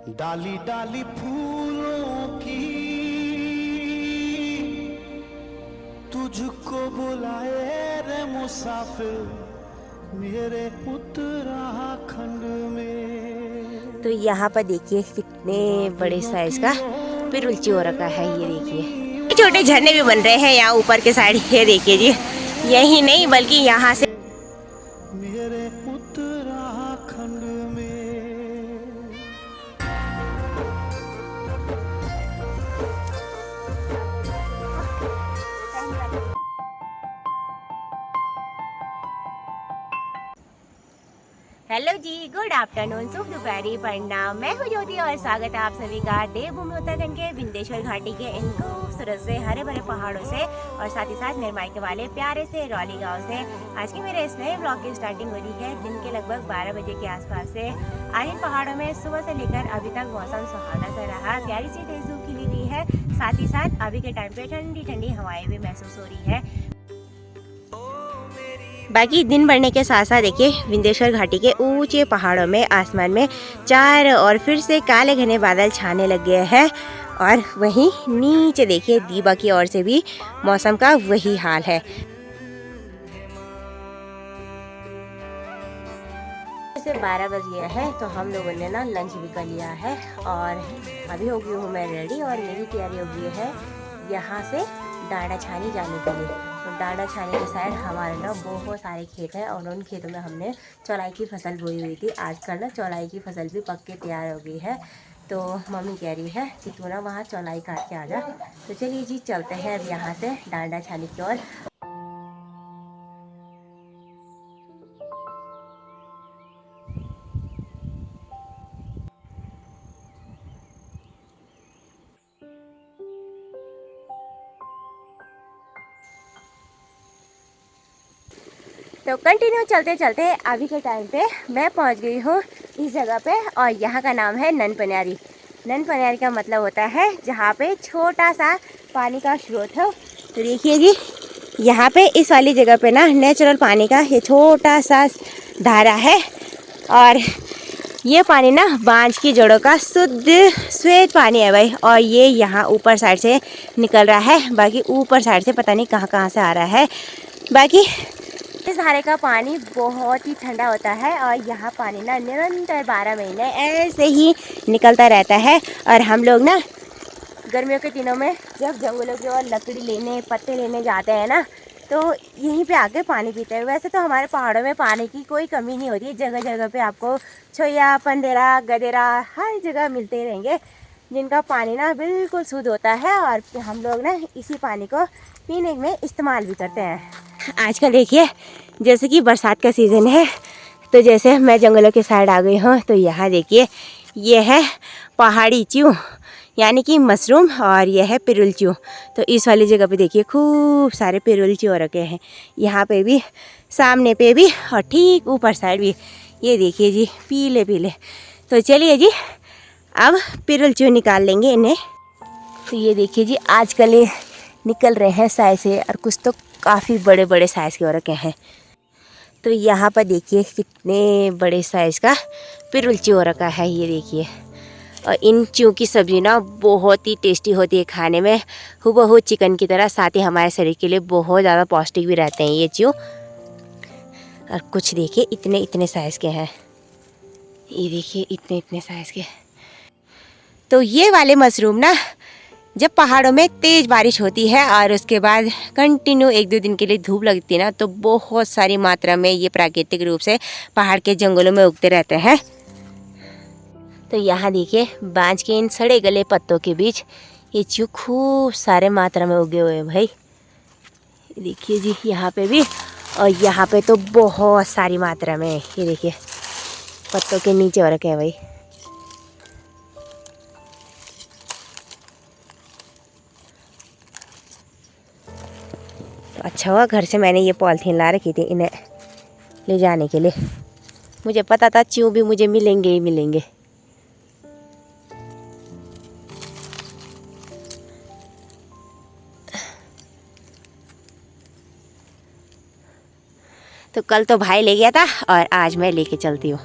डाली डाली फूलों की तुझको बुलाए रे मुसाफिर मेरे उत्तराखंड में। तो यहाँ पर देखिए कितने बड़े साइज का पिरुल हो रखा है। ये देखिए छोटे झरने भी बन रहे हैं यहाँ ऊपर के साइड। ये देखिए जी, यही नहीं बल्कि यहाँ से मेरे उत्तराखंड में। हेलो जी, गुड आफ्टरनून, शुभ दोपहरी, प्रणाम। मैं हूँ ज्योति और स्वागत है आप सभी का देवभूमि उत्तराखंड के विंध्येश्वर घाटी के इन खूबसूरत से हरे भरे पहाड़ों से और साथ ही साथ मेरे मायके वाले प्यारे से रौली गांव से। आज के मेरे इस नए ब्लॉग की स्टार्टिंग हो रही है दिन के लगभग 12 बजे के आसपास से। आज इन पहाड़ों में सुबह से लेकर अभी तक मौसम सुहावना सा रहा, प्यारी सी तेज धूप खिली हुई है। साथ ही साथ अभी के टाइम पे ठंडी ठंडी हवाएं भी महसूस हो रही है। बाकी दिन बढ़ने के साथ साथ देखिए विंध्येश्वर घाटी के ऊंचे पहाड़ों में आसमान में चारों ओर फिर से काले घने बादल छाने लग गए हैं। और वहीं नीचे देखिए दीवा की ओर से भी मौसम का वही हाल है। जैसे 12 बज गया है तो हम लोगों ने ना लंच भी कर लिया है और अभी हो गई हूँ मैं रेडी और मेरी तैयारी हो गई है यहाँ से डांडा छानी जाने के लिए। तो डांडा छानी के साइड हमारे ना बहुत सारे खेत हैं और उन खेतों में हमने चौलाई की फसल बोई हुई थी। आजकल ना चौलाई की फसल भी पक के तैयार हो गई है। तो मम्मी कह रही है कि तू ना वहाँ चौलाई काट के आ जा। तो चलिए जी चलते हैं अब यहाँ से डांडा छानी की ओर। तो कंटिन्यू चलते चलते अभी के टाइम पे मैं पहुंच गई हूँ इस जगह पे और यहाँ का नाम है ननपनियारी। ननपनियारी का मतलब होता है जहाँ पे छोटा सा पानी का स्रोत हो। तो देखिए जी यहाँ पे इस वाली जगह पे ना नेचुरल पानी का ये छोटा सा धारा है और ये पानी ना बांझ की जड़ों का शुद्ध श्वेत पानी है भाई। और ये यहाँ ऊपर साइड से निकल रहा है, बाकी ऊपर साइड से पता नहीं कहाँ से आ रहा है। बाकी इस धारे का पानी बहुत ही ठंडा होता है और यहाँ पानी ना निरंतर 12 महीने ऐसे ही निकलता रहता है। और हम लोग ना गर्मियों के दिनों में जब जंगलों की ओर लकड़ी लेने पत्ते लेने जाते हैं ना तो यहीं पे आके पानी पीते हैं। वैसे तो हमारे पहाड़ों में पानी की कोई कमी नहीं होती, जगह जगह पे आपको छोया पंदेरा गदेरा हर जगह मिलते रहेंगे जिनका पानी ना बिल्कुल शुद्ध होता है और हम लोग ना इसी पानी को पीने में इस्तेमाल भी करते हैं। आजकल देखिए जैसे कि बरसात का सीज़न है तो जैसे मैं जंगलों के साइड आ गई हूँ तो यहाँ देखिए ये है पहाड़ी च्यू यानी कि मशरूम और यह है पिरुल च्यू। तो इस वाली जगह पे देखिए खूब सारे पिरुल च्यू रखे हैं, यहाँ पे भी सामने पे भी और ठीक ऊपर साइड भी। ये देखिए जी पीले पीले। तो चलिए जी अब पिरुल च्यू निकाल लेंगे इन्हें। तो ये देखिए जी आजकल ये निकल रहे हैं साइज से और कुछ तो काफ़ी बड़े बड़े साइज़ के हो रखे हैं। तो यहाँ पर देखिए कितने बड़े साइज़ का पिरुल च्यू हो रखा है। ये देखिए और इन च्यू की सब्ज़ी ना बहुत ही टेस्टी होती है खाने में, हूबहू चिकन की तरह। साथ ही हमारे शरीर के लिए बहुत ज़्यादा पौष्टिक भी रहते हैं ये च्यू। और कुछ देखिए इतने इतने साइज़ के हैं, ये देखिए इतने इतने साइज़ के। तो ये वाले मशरूम ना जब पहाड़ों में तेज़ बारिश होती है और उसके बाद कंटिन्यू 1-2 दिन के लिए धूप लगती है ना तो बहुत सारी मात्रा में ये प्राकृतिक रूप से पहाड़ के जंगलों में उगते रहते हैं। तो यहाँ देखिए बांझ के इन सड़े गले पत्तों के बीच ये च्यू खूब सारे मात्रा में उगे हुए हैं भाई। देखिए जी यहाँ पे भी और यहाँ पे तो बहुत सारी मात्रा में। ये देखिए पत्तों के नीचे हो रखे हैं भाई। तो अच्छा हुआ घर से मैंने ये पॉलिथीन ला रखी थी इन्हें ले जाने के लिए। मुझे पता था च्यू भी मुझे मिलेंगे ही मिलेंगे। तो कल तो भाई ले गया था और आज मैं लेके चलती हूँ।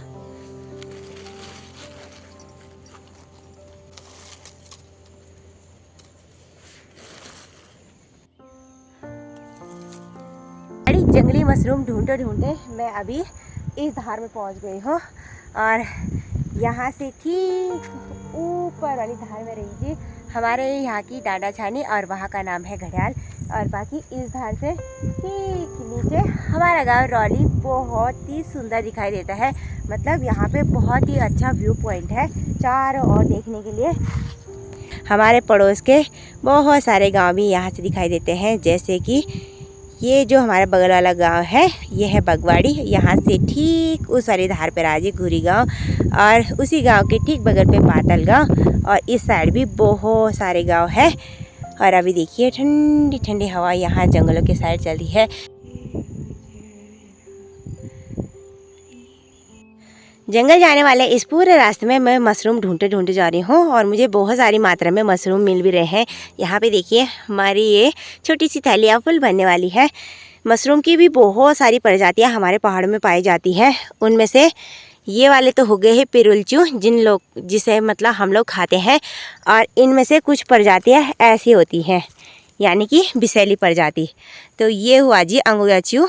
जंगली मशरूम ढूंढते ढूंढते मैं अभी इस धार में पहुंच गई हूँ। और यहाँ से ठीक ऊपर वाली धार में रही थी हमारे यहाँ की डांडा छानी और वहाँ का नाम है घड़ियाल। और बाकी इस धार से ठीक नीचे हमारा गांव रौली बहुत ही सुंदर दिखाई देता है। मतलब यहाँ पे बहुत ही अच्छा व्यू पॉइंट है चारों ओर देखने के लिए। हमारे पड़ोस के बहुत सारे गांव भी यहाँ से दिखाई देते हैं, जैसे कि ये जो हमारा बगल वाला गांव है ये है बगवाड़ी। यहाँ से ठीक उस वाली धार पर राजी घुरी गांव और उसी गांव के ठीक बगल पे पातल गांव और इस साइड भी बहुत सारे गांव है। और अभी देखिए ठंडी ठंडी हवा यहाँ जंगलों के साइड चल रही है। जंगल जाने वाले इस पूरे रास्ते में मैं मशरूम ढूंढते ढूंढते जा रही हूँ और मुझे बहुत सारी मात्रा में मशरूम मिल भी रहे हैं। यहाँ पे देखिए हमारी ये छोटी सी थैलियाँ फुल बनने वाली है। मशरूम की भी बहुत सारी प्रजातियाँ हमारे पहाड़ों में पाई जाती है। उनमें से ये वाले तो हो गए हैं पिरुलचू, जिसे मतलब हम लोग खाते हैं। और इनमें से कुछ प्रजातियाँ ऐसी होती हैं यानी कि बिसैली प्रजाति। तो ये हुआ जी अंगुया चू,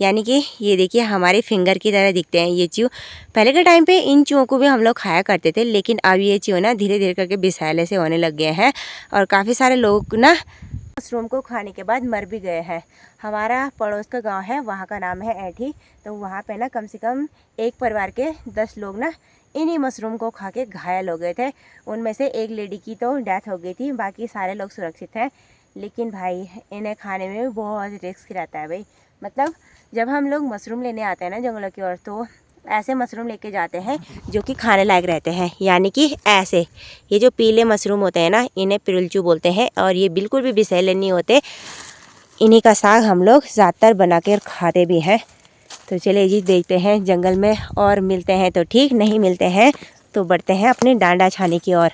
यानी कि ये देखिए हमारे फिंगर की तरह दिखते हैं ये चू। पहले के टाइम पे इन चूहों को भी हम लोग खाया करते थे, लेकिन अब ये चू ना धीरे धीरे करके बिसैले से होने लग गए हैं और काफ़ी सारे लोग ना मशरूम को खाने के बाद मर भी गए हैं। हमारा पड़ोस का गांव है, वहाँ का नाम है ऐठी। तो वहाँ पे ना कम से कम एक परिवार के 10 लोग ना इन्हीं मशरूम को खा के घायल हो गए थे। उनमें से एक लेडी की तो डेथ हो गई थी, बाकी सारे लोग सुरक्षित हैं। लेकिन भाई इन्हें खाने में भी बहुत रिस्क रहता है भाई। मतलब जब हम लोग मशरूम लेने आते हैं ना जंगलों की ओर, तो ऐसे मशरूम लेके जाते हैं जो कि खाने लायक रहते हैं, यानी कि ऐसे ये जो पीले मशरूम होते हैं ना इन्हें पिरुलचू बोलते हैं और ये बिल्कुल भी बिसैले नहीं होते। इन्हीं का साग हम लोग ज़्यादातर बना कर खाते भी हैं। तो चलिए जी देखते हैं जंगल में, और मिलते हैं तो ठीक, नहीं मिलते हैं तो बढ़ते हैं अपने डांडा छाने की ओर।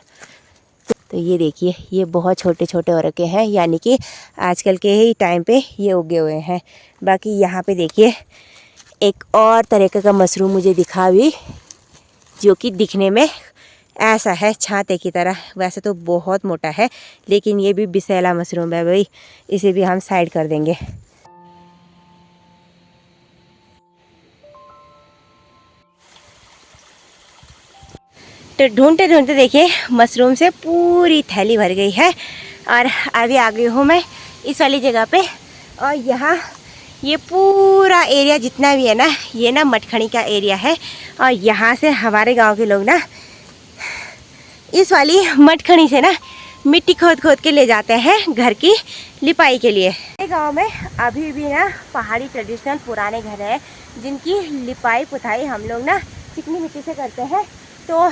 तो ये देखिए ये बहुत छोटे छोटे हो रखे हैं, यानी कि आजकल के ही टाइम पे ये उगे हुए हैं। बाकी यहाँ पे देखिए एक और तरीके का मशरूम मुझे दिखा भी, जो कि दिखने में ऐसा है छाते की तरह। वैसे तो बहुत मोटा है, लेकिन ये भी बिसैला मशरूम है भाई, इसे भी हम साइड कर देंगे। तो ढूंढते ढूंढते देखिए मशरूम से पूरी थैली भर गई है और अभी आ गई हूँ मैं इस वाली जगह पे। और यहाँ ये पूरा एरिया जितना भी है ना, ये ना मटखनी का एरिया है। और यहाँ से हमारे गांव के लोग ना इस वाली मटखनी से ना मिट्टी खोद खोद के ले जाते हैं घर की लिपाई के लिए। गांव में अभी भी ना पहाड़ी ट्रेडिशनल पुराने घर है, जिनकी लिपाई पुताई हम लोग ना चिकनी मिट्टी से करते हैं। तो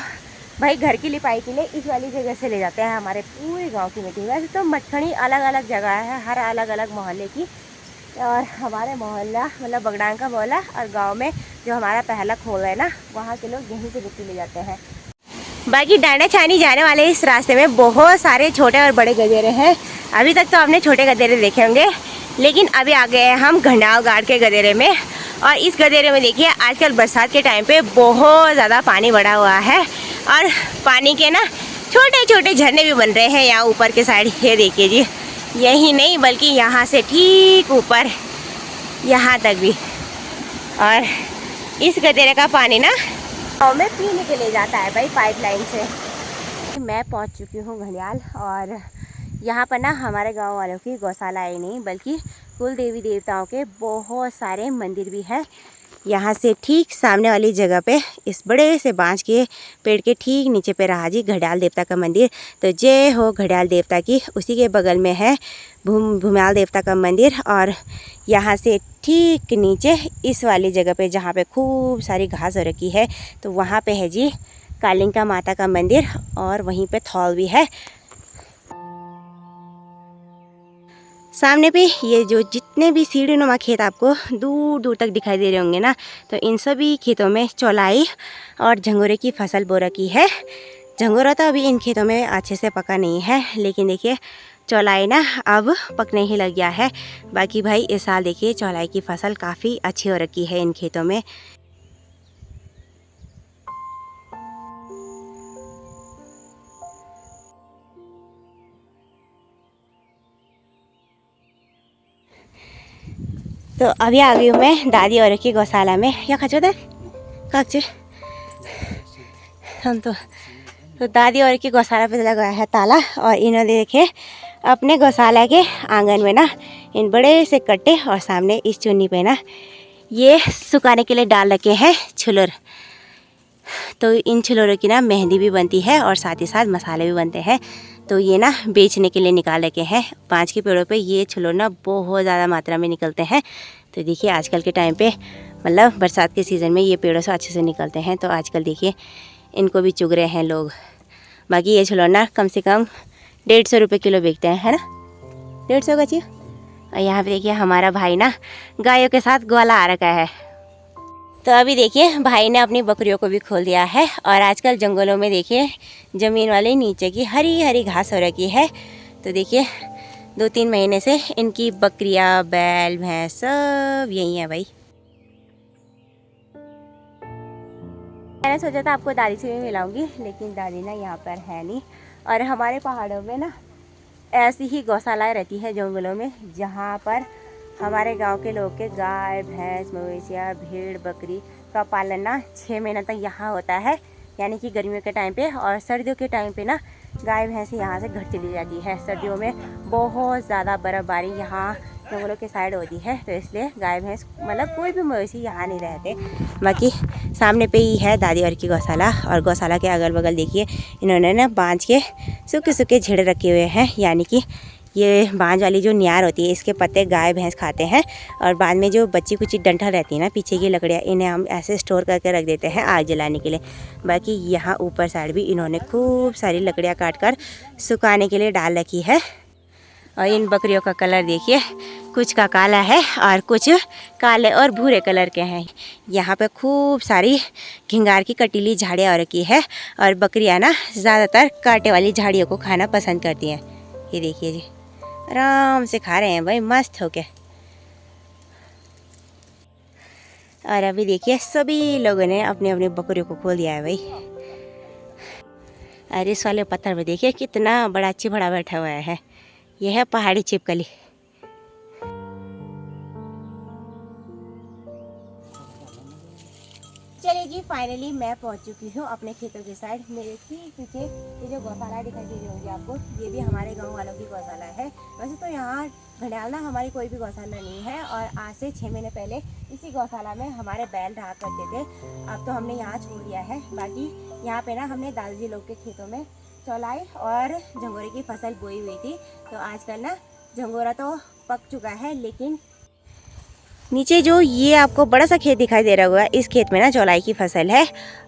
भाई घर की लिपाई के लिए इस वाली जगह से ले जाते हैं हमारे पूरे गांव की मिट्टी। वैसे तो मटखनी अलग अलग जगह है, हर अलग अलग मोहल्ले की। और हमारे मोहल्ला मतलब बगड़ांग का मोहल्ला और गांव में जो हमारा पहला खोल है ना, वहाँ के लोग यहीं से मिट्टी ले जाते हैं। बाकी डांडा छानी जाने वाले इस रास्ते में बहुत सारे छोटे और बड़े गधेरे हैं। अभी तक तो आपने छोटे गधेरे देखे होंगे, लेकिन अभी आ गए हैं हम घंडाव गाड़ के गधेरे में। और इस गधेरे में देखिए आजकल बरसात के टाइम पे बहुत ज़्यादा पानी बढ़ा हुआ है और पानी के ना छोटे छोटे झरने भी बन रहे हैं यहाँ ऊपर के साइड। ये देखिए जी, यही नहीं बल्कि यहाँ से ठीक ऊपर यहाँ तक भी। और इस गधेरे का पानी ना गाँव में पीने के लिए जाता है भाई पाइपलाइन से। मैं पहुँच चुकी हूँ घड़ियाल और यहाँ पर ना हमारे गांव वालों की गौशाला ही नहीं बल्कि कुल देवी देवताओं के बहुत सारे मंदिर भी हैं। यहाँ से ठीक सामने वाली जगह पे इस बड़े से बांज के पेड़ के ठीक नीचे पे रहा जी घड़ियाल देवता का मंदिर। तो जय हो घड़ियाल देवता की। उसी के बगल में है भूम्याल देवता का मंदिर। और यहाँ से ठीक नीचे इस वाली जगह पे जहाँ पे खूब सारी घास हो रखी है, तो वहाँ पे है जी कालिंका माता का मंदिर और वहीं पे थौल भी है। सामने पे ये जो जितने भी सीढ़ी नुमा खेत आपको दूर दूर तक दिखाई दे रहे होंगे ना, तो इन सभी खेतों में चौलाई और झंगोरे की फसल बो रखी है। झंगोरा तो अभी इन खेतों में अच्छे से पका नहीं है, लेकिन देखिए चौलाई ना अब पकने ही लग गया है। बाकी भाई इस साल देखिए चौलाई की फसल काफ़ी अच्छी हो रखी है इन खेतों में। तो अभी आ गई हूँ मैं दादी और की गौशाला में। क्या खचो दे कागज हम तो दादी और की गौशाला पे लगाया है ताला। और इन्होंने देखे अपने गौशाला के आंगन में ना इन बड़े से कट्टे और सामने इस चुन्नी पे ना ये सुखाने के लिए डाल रखे हैं छुलर। तो इन छुलरों की ना मेहंदी भी बनती है और साथ ही साथ मसाले भी बनते हैं। तो ये ना बेचने के लिए निकाल रखे हैं। 5 के पेड़ों पे ये छुलर ना बहुत ज़्यादा मात्रा में निकलते हैं। तो देखिए आजकल के टाइम पे मतलब बरसात के सीज़न में ये पेड़ों से अच्छे से निकलते हैं। तो आजकल देखिए इनको भी चुग रहे हैं लोग। बाकी ये छुलर ना कम से कम 150 रुपये किलो बिकते हैं, है ना, 150 का चीज़। और यहाँ पे देखिए हमारा भाई ना गायों के साथ ग्वाला आ रखा है। तो अभी देखिए भाई ने अपनी बकरियों को भी खोल दिया है। और आजकल जंगलों में देखिए ज़मीन वाले नीचे की हरी हरी घास हो रखी है। तो देखिए 2-3 महीने से इनकी बकरियां, बैल, भैंस सब यही है भाई। मैंने सोचा था आपको दादी से भी मिलाऊंगी, लेकिन दादी ना यहाँ पर है नहीं। और हमारे पहाड़ों में ना ऐसी ही गौशालाएँ रहती है जंगलों में, जहाँ पर हमारे गांव के लोग के गाय, भैंस, मवेशियाँ, भेड़, बकरी का पालन ना 6 महीना तक यहाँ होता है, यानी कि गर्मियों के टाइम पे। और सर्दियों के टाइम पे ना गाय भैंस यहाँ से घर चली जाती है। सर्दियों में बहुत ज़्यादा बर्फ़बारी यहाँ जंगलों के साइड होती है, तो इसलिए गाय भैंस मतलब कोई भी मवेशी यहाँ नहीं रहते। बाकी सामने पे ही है दादी और की गौशाला। और गौशाला के अगल बगल देखिए इन्होंने ना बांझ के सूखे सूखे झेड़े रखे हुए हैं, यानी कि ये बांझ वाली जो नियार होती है इसके पत्ते गाय भैंस खाते हैं। और बाद में जो बची कुची डंठल रहती है ना पीछे की लकड़ियाँ, इन्हें हम ऐसे स्टोर करके रख देते हैं आग जलाने के लिए। बाकी यहाँ ऊपर साइड भी इन्होंने खूब सारी लकड़ियाँ काट कर सुखाने के लिए डाल रखी है। और इन बकरियों का कलर देखिए, कुछ का काला है और कुछ काले और भूरे कलर के हैं। यहाँ पे खूब सारी घिंगार की कटीली झाड़ियाँ हो रखी है। और बकरियाँ ना ज़्यादातर कांटे वाली झाड़ियों को खाना पसंद करती हैं। ये देखिए जी आराम से खा रहे हैं भाई मस्त होके। और अभी देखिए सभी लोगों ने अपने अपने बकरियों को खोल दिया है भाई। और इस वाले पत्थर पे देखिए कितना बड़ा चिबड़ा बैठा हुआ है। यह है पहाड़ी छिपकली। चलिए जी फाइनली मैं पहुंच चुकी हूँ अपने खेतों के साइड। मेरे ठीक पीछे ये जो गौशाला दिखाई दे रही होगी आपको, ये भी हमारे गांव वालों की गौशाला है। वैसे तो यहाँ घड़ियाल ना हमारी कोई भी गौशाला नहीं है। और आज से 6 महीने पहले इसी गौशाला में हमारे बैल रहा करते थे। अब तो हमने यहाँ छोड़ दिया है। बाकी यहाँ पे ना हमने दादाजी लोग के खेतों में चौलाई और झंगोरे की फसल बोई हुई थी। तो आजकल ना झंगोरा तो पक चुका है, लेकिन नीचे जो ये आपको बड़ा सा खेत दिखाई दे रहा होगा, इस खेत में ना चौलाई की फसल है।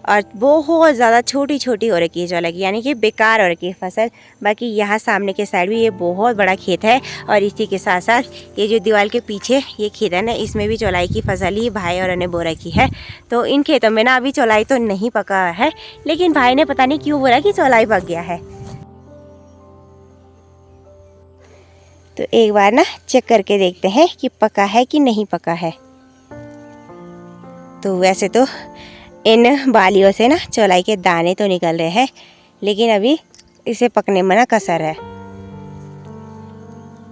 और बहुत ज़्यादा छोटी छोटी हो रखी है चौलाई की, यानी कि बेकार हो रखी है फसल। बाकी यहाँ सामने के साइड भी ये बहुत बड़ा खेत है। और इसी के साथ साथ ये जो दीवार के पीछे ये खेत है ना, इसमें भी चौलाई की फसल ही भाई और ने बो रखी है। तो इन खेतों में ना अभी चौलाई तो नहीं पका है, लेकिन भाई ने पता नहीं क्यों बोला कि चौलाई पक गया है। तो एक बार ना चेक करके देखते हैं कि पका है कि नहीं पका है। तो वैसे तो इन बालियों से ना चौलाई के दाने तो निकल रहे हैं, लेकिन अभी इसे पकने में ना कसर है।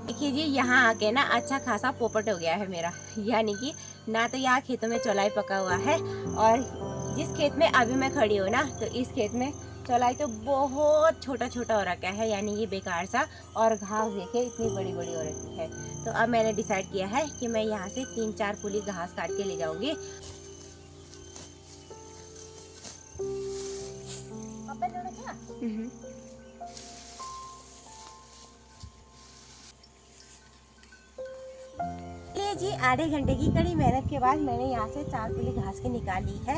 देखिए जी यहाँ आके ना अच्छा खासा पोपट हो गया है मेरा, यानी कि ना तो यहाँ खेतों में चौलाई पका हुआ है। और जिस खेत में अभी मैं खड़ी हूँ ना, तो इस खेत में चौलाई तो बहुत छोटा छोटा हो रखा है, यानी कि बेकार सा। और घास देखिए इतनी बड़ी बड़ी हो रखी है। तो अब मैंने डिसाइड किया है कि मैं यहाँ से 3-4 पुली घास काट के ले जाऊंगी। जी आधे घंटे की कड़ी मेहनत के बाद मैंने यहाँ से 4 पुली घास की निकाल ली है।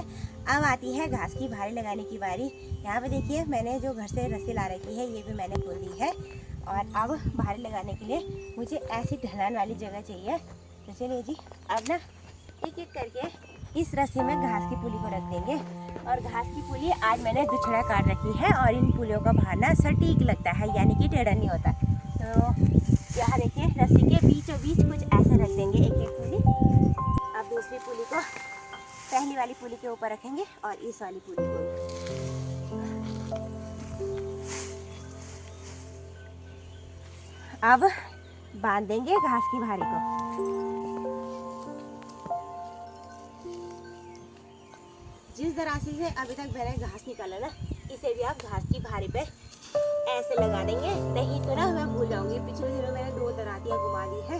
अब आती है घास की भारी लगाने की बारी। यहाँ पे देखिए मैंने जो घर से रस्सी ला रखी है, ये भी मैंने खोल दी है। और अब भारी लगाने के लिए मुझे ऐसी ढलान वाली जगह चाहिए। तो चलिए जी अब ना एक एक करके इस रस्सी में घास की पुली को रख देंगे। और घास की पुली आज मैंने दुछड़ा काट रखी है। और इन पुलियों का भार ना सटीक लगता है, यानी कि टेढ़ा नहीं होता। तो यहाँ देखिए रस्सी के बीचों बीच कुछ ऐसे रख देंगे एक एक पुली। अब दूसरी पुली को पहली वाली पुली के ऊपर रखेंगे और इस वाली पुली को। अब बांध देंगे घास की भारी को। तरासी से अभी तक मैंने घास निकाला ना, इसे भी आप घास की भारी पे ऐसे लगा देंगे, नहीं तो ना मैं भूल जाऊंगी। पिछले दिनों मैंने 2 दरातियाँ घुमा दी है,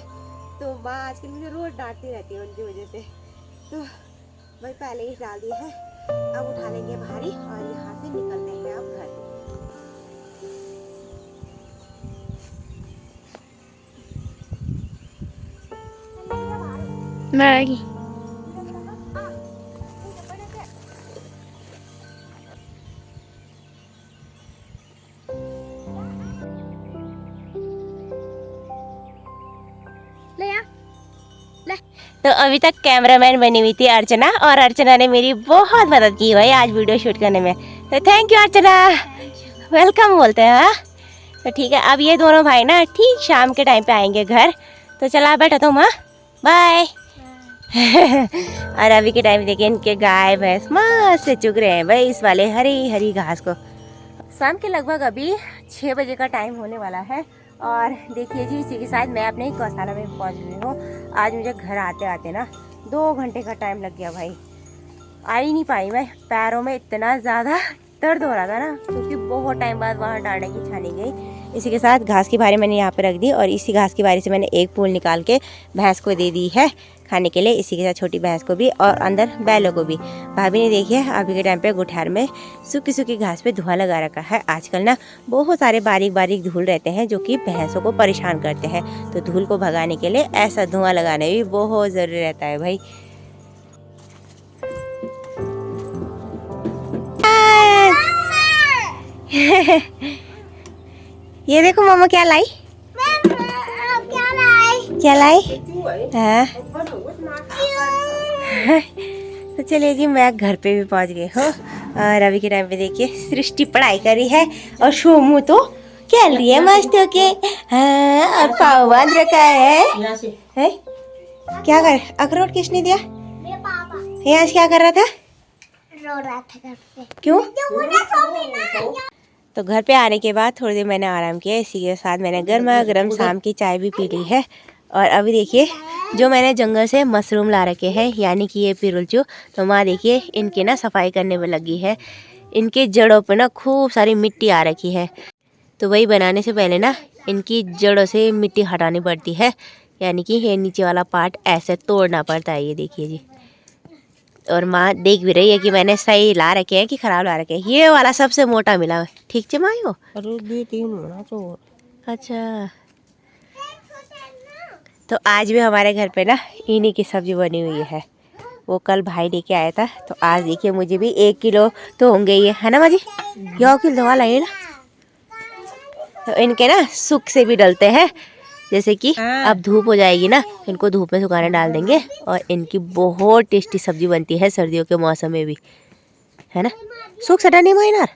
तो माँ आजकल मुझे रोज डांटती रहती है उनकी वजह से, तो भाई पहले ही डाल दी है। अब उठा लेंगे भारी और यहाँ से निकलते हैं अब घर। मैगी तो अभी तक कैमरामैन बनी हुई थी अर्चना, और अर्चना ने मेरी बहुत मदद की भाई आज वीडियो शूट करने में, तो थैंक यू अर्चना, वेलकम बोलते हैं। हाँ तो ठीक है, अब ये दोनों भाई ना ठीक शाम के टाइम पे आएंगे घर, तो चला बैठो तुम। हाँ बाय। और अभी के टाइम देखिए इनके गाय भैंस मस्त से चुग रहे हैं भाई इस वाले हरी हरी घास को। शाम के लगभग अभी 6 बजे का टाइम होने वाला है, और देखिए जी इसी के साथ मैं अपने गौशाला में पहुंच गई हूँ। आज मुझे घर आते आते ना 2 घंटे का टाइम लग गया भाई, आ ही नहीं पाई मैं, पैरों में इतना ज़्यादा दर्द हो रहा था ना, क्योंकि बहुत टाइम बाद वहाँ डांडे की छानी गई। इसी के साथ घास की भारी मैंने यहाँ पे रख दी, और इसी घास की भारी से मैंने एक पूल निकाल के भैंस को दे दी है खाने के लिए, इसी के साथ छोटी भैंस को भी और अंदर बैलों को भी। भाभी ने देखिए अभी के टाइम पे गुठार में सूखी सूखी घास पे धुआं लगा रखा है। आजकल ना बहुत सारे बारीक बारीक धूल रहते हैं जो कि भैंसों को परेशान करते हैं, तो धूल को भगाने के लिए ऐसा धुआं लगाना भी बहुत ज़रूरी रहता है भाई। ये देखो मामा क्या लाई, क्या लाई? हाँ तो चलिए जी मैं घर पे भी पहुंच गई हूँ, और अभी के टाइम पे देखिए सृष्टि पढ़ाई करी है, और शोमू तो खेल रही है मस्त होके। हाँ और पाव बांध रखा है? क्या कर, अखरोट किसने दिया? ये आज क्या कर रहा था? रो रहा था घर पे। क्यों? तो घर पे आने के बाद थोड़ी देर मैंने आराम किया, इसी के साथ मैंने गर्मा गर्म शाम की चाय भी पी ली है। और अभी देखिए जो मैंने जंगल से मशरूम ला रखे हैं, यानी कि ये पिरुलचू, तो माँ देखिए इनकी ना सफाई करने में लगी है। इनके जड़ों पे ना खूब सारी मिट्टी आ रखी है, तो वही बनाने से पहले ना इनकी जड़ों से मिट्टी हटानी पड़ती है, यानी कि ये नीचे वाला पार्ट ऐसे तोड़ना पड़ता है। ये देखिए जी, और माँ देख भी रही है कि मैंने सही ला रखे हैं कि खराब ला रखे हैं। ये वाला सबसे मोटा मिला है, ठीक से मायो? अच्छा, तो आज भी हमारे घर पे ना इन्हीं की सब्जी बनी हुई है, वो कल भाई लेके आया था, तो आज देखिए मुझे भी 1 किलो तो होंगे ये, है ना माजी? यो किलो वाला है ना। तो इनके ना सुख से भी डलते हैं, जैसे कि अब धूप हो जाएगी ना, इनको धूप में सुखाने डाल देंगे, और इनकी बहुत टेस्टी सब्जी बनती है सर्दियों के मौसम में भी, है ना? सुख सटा नहीं माइनार।